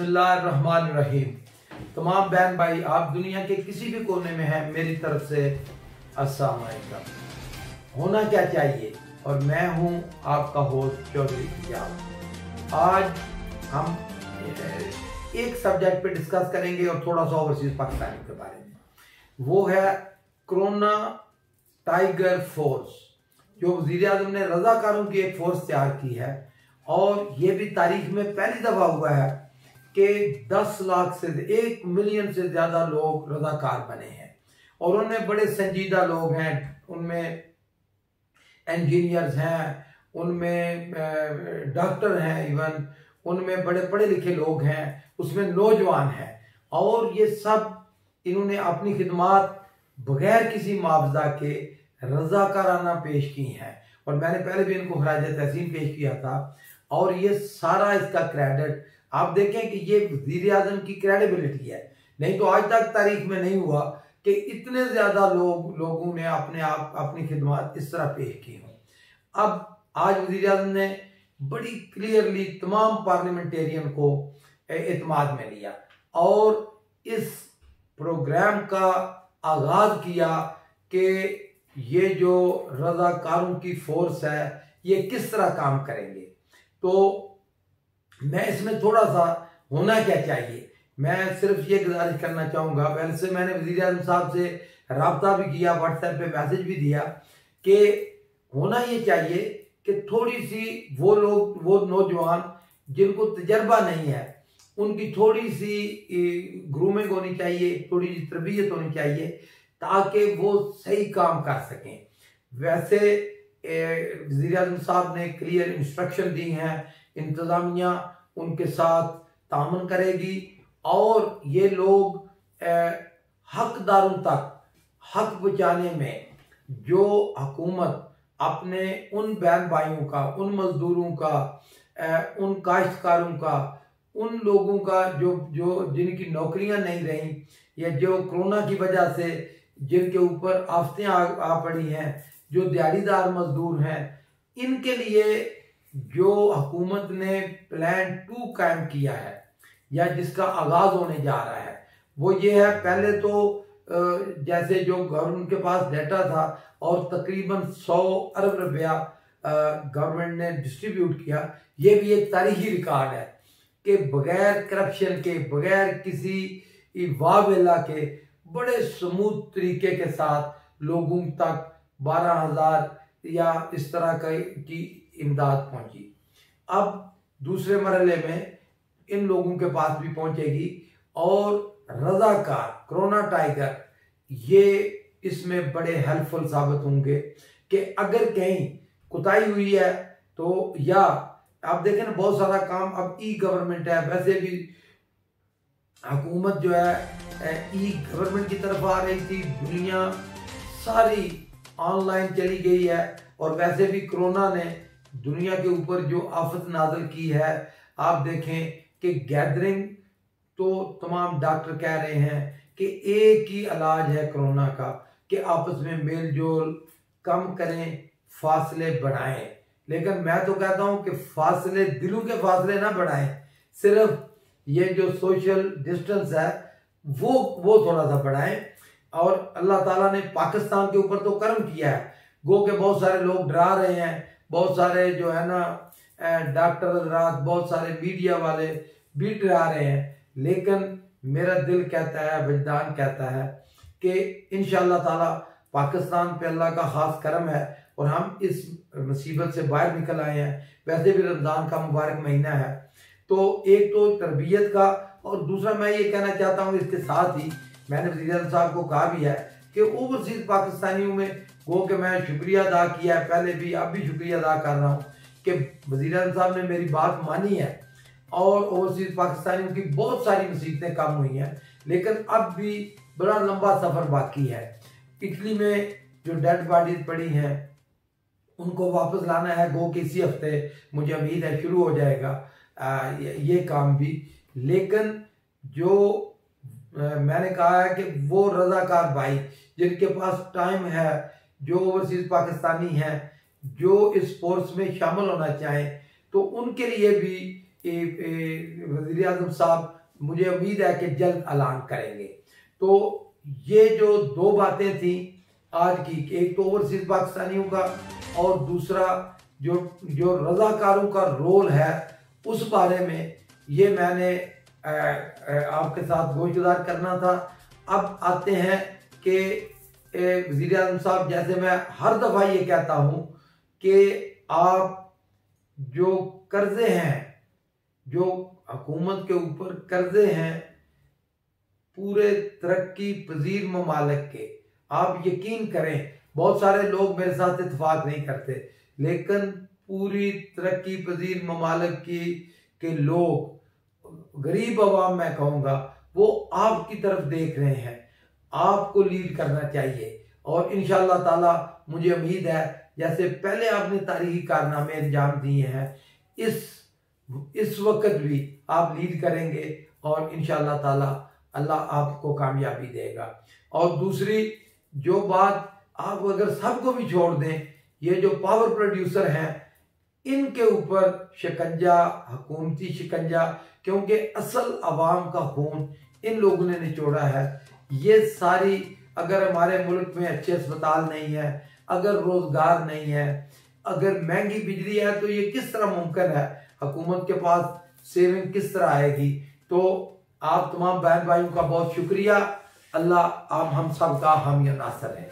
बिस्मिल्लाहिर्रहमानिर्रहीम। तमाम बहन भाई आप दुनिया के किसी भी कोने में हैं, मेरी तरफ से अस्सलाम वालेकुम। होना क्या चाहिए, और मैं हूं आपका होस्ट चौधरी इजाज़। आज हम एक सब्जेक्ट पे डिस्कस करेंगे और थोड़ा सा ओवरसीज पाकिस्तानियों के बारे में। वो है कोरोना टाइगर फोर्स, जो वज़ीर आज़म ने रज़ाकारों की एक फोर्स तैयार की है। और ये भी तारीख में पहली दफा हुआ है कि 10 लाख से 1 मिलियन से ज्यादा लोग रज़ाकार बने हैं। और उनमें बड़े संजीदा लोग हैं, उनमें इंजीनियर्स हैं, उनमें डॉक्टर हैं, इवन उनमें बड़े पढ़े लिखे लोग हैं, उसमें नौजवान हैं। और ये सब इन्होंने अपनी खिदमात बगैर किसी मुआवजा के रज़ाकाराना पेश की हैं। और मैंने पहले भी इनको खराज तहसीन पेश किया था। और ये सारा इसका क्रेडिट आप देखें कि ये वज़ीर आज़म की क्रेडिबिलिटी है। नहीं तो आज तक तारीख में नहीं हुआ कि इतने ज्यादा लोगों ने अपनी खिदमत इस तरह पेश की हों। अब आज वज़ीर आज़म ने बड़ी क्लियरली तमाम पार्लियामेंटेरियन को एतमाद में लिया और इस प्रोग्राम का आगाज किया कि ये जो रज़ाकारों की फोर्स है ये किस तरह काम करेंगे। तो मैं इसमें थोड़ा सा होना क्या चाहिए, मैं सिर्फ ये गुजारिश करना चाहूँगा। वैसे मैंने वज़ीर आज़म साहब से रब्ता भी किया, व्हाट्सएप पे मैसेज भी दिया कि होना ये चाहिए कि थोड़ी सी वो नौजवान जिनको तजर्बा नहीं है उनकी थोड़ी सी ग्रूमिंग होनी चाहिए, थोड़ी सी तरबियत होनी चाहिए ताकि वो सही काम कर सकें। वैसे वज़ीर आज़म साहब ने क्लियर इंस्ट्रक्शन दी हैं, इंतज़ामिया उनके साथ तामन करेगी और ये लोग हकदारों तक हक पहुँचाने में जो हुकूमत अपने उन बहन भाइयों का, उन मजदूरों का, उन काश्तकारों का, उन लोगों का जो जिनकी नौकरियां नहीं रहीं या जो कोरोना की वजह से जिनके ऊपर आफतें आ पड़ी हैं, जो दिहाड़ीदार मजदूर हैं, इनके लिए जो हुकूमत ने प्लान 2 कायम किया है या जिसका आगाज होने जा रहा है वो ये है। पहले तो जैसे जो गवर्नमेंट के पास डेटा था और तकरीबन 100 अरब रुपया गवर्नमेंट ने डिस्ट्रीब्यूट किया। ये भी एक तारीखी रिकॉर्ड है कि बगैर करप्शन के, बगैर किसी वावेला के, बड़े स्मूथ तरीके के साथ लोगों तक 12,000 या इस तरह की इमदाद पहुंची। अब दूसरे मरहले में इन लोगों के पास भी पहुंचेगी और रज़ाकार कोरोना टाइगर ये इसमें बड़े हेल्पफुल साबित होंगे कि अगर कहीं कुताही हुई है तो, या आप देखें ना बहुत सारा काम अब ई गवर्नमेंट है, वैसे भी हुकूमत जो है ई गवर्नमेंट की तरफ आ रही थी, दुनिया सारी ऑनलाइन चली गई है। और वैसे भी कोरोना ने दुनिया के ऊपर जो आफत नाज़िल की है, आप देखें कि गैदरिंग तो तमाम डॉक्टर कह रहे हैं कि एक ही इलाज है कोरोना का कि आपस में मेल जोल कम करें, फासले बढ़ाएं। लेकिन मैं तो कहता हूं कि फासले, दिलों के फासले ना बढ़ाएं, सिर्फ ये जो सोशल डिस्टेंस है वो थोड़ा सा बढ़ाएं। और अल्लाह ताला ने पाकिस्तान के ऊपर तो कर्म किया है, गो के बहुत सारे लोग डरा रहे हैं, बहुत सारे जो है ना डॉक्टर हज़रात, बहुत सारे मीडिया वाले भी डरा रहे हैं। लेकिन मेरा दिल कहता है, वजदान कहता है कि इंशाअल्लाह ताला पाकिस्तान पे अल्लाह का खास करम है और हम इस मुसीबत से बाहर निकल आए हैं। वैसे भी रमज़ान का मुबारक महीना है, तो एक तो तरबियत का, और दूसरा मैं ये कहना चाहता हूँ इसके साथ ही मैंने वज़ीर आज़म साहब को कहा भी है कि ओवरसीज पाकिस्तानियों में गो के मैं शुक्रिया अदा किया है, पहले भी अब भी शुक्रिया अदा कर रहा हूँ कि वज़ीर आज़म साहब ने मेरी बात मानी है और ओवरसीज पाकिस्तानियों की बहुत सारी मुसीबतें कम हुई हैं। लेकिन अब भी बड़ा लंबा सफ़र बाकी है। इटली में जो डेड बॉडीज पड़ी हैं उनको वापस लाना है, गो कि इसी हफ्ते मुझे उम्मीद है शुरू हो जाएगा ये काम भी। लेकिन जो मैंने कहा है कि वो रज़ाकार भाई जिनके पास टाइम है, जो ओवरसीज पाकिस्तानी हैं, जो इस फोर्स में शामिल होना चाहें, तो उनके लिए भी वज़ीर आज़म साहब मुझे उम्मीद है कि जल्द ऐलान करेंगे। तो ये जो दो बातें थी आज की, एक तो ओवरसीज पाकिस्तानियों का और दूसरा जो रजाकारों का रोल है उस बारे में, ये मैंने आपके साथ गोशगुजार करना था। अब आते हैं कि वज़ीर आज़म साहब, जैसे मैं हर दफ़ा ये कहता हूँ कि आप जो कर्जे हैं, जो हुकूमत के ऊपर कर्जे हैं पूरे तरक्की पजीर ममालिक के, आप यकीन करें, बहुत सारे लोग मेरे साथ इत्तेफाक नहीं करते, लेकिन पूरी तरक्की पजीर ममालिक के लोग, गरीब अवाम मैं कहूँगा, वो आपकी तरफ देख रहे हैं। आपको लीड करना चाहिए और इंशाअल्लाह ताला मुझे उम्मीद है जैसे पहले आपने तारीखी कारनामे अंजाम दिए हैं, इस वक्त भी आप लीड करेंगे और इंशाअल्लाह ताला अल्लाह आपको कामयाबी देगा। और दूसरी जो बात, आप अगर सबको भी छोड़ दें, ये जो पावर प्रोड्यूसर हैं इनके ऊपर शिकंजा, हुकूमती शिकंजा, क्योंकि असल अवाम का खून इन लोगों ने निचोड़ा है। ये सारी, अगर हमारे मुल्क में अच्छे अस्पताल नहीं है, अगर रोजगार नहीं है, अगर महंगी बिजली है, तो ये किस तरह मुमकिन है, हुकूमत के पास सेविंग किस तरह आएगी। तो आप तमाम बहन भाइयों का बहुत शुक्रिया। अल्लाह आप हम सब का हामी नासर है।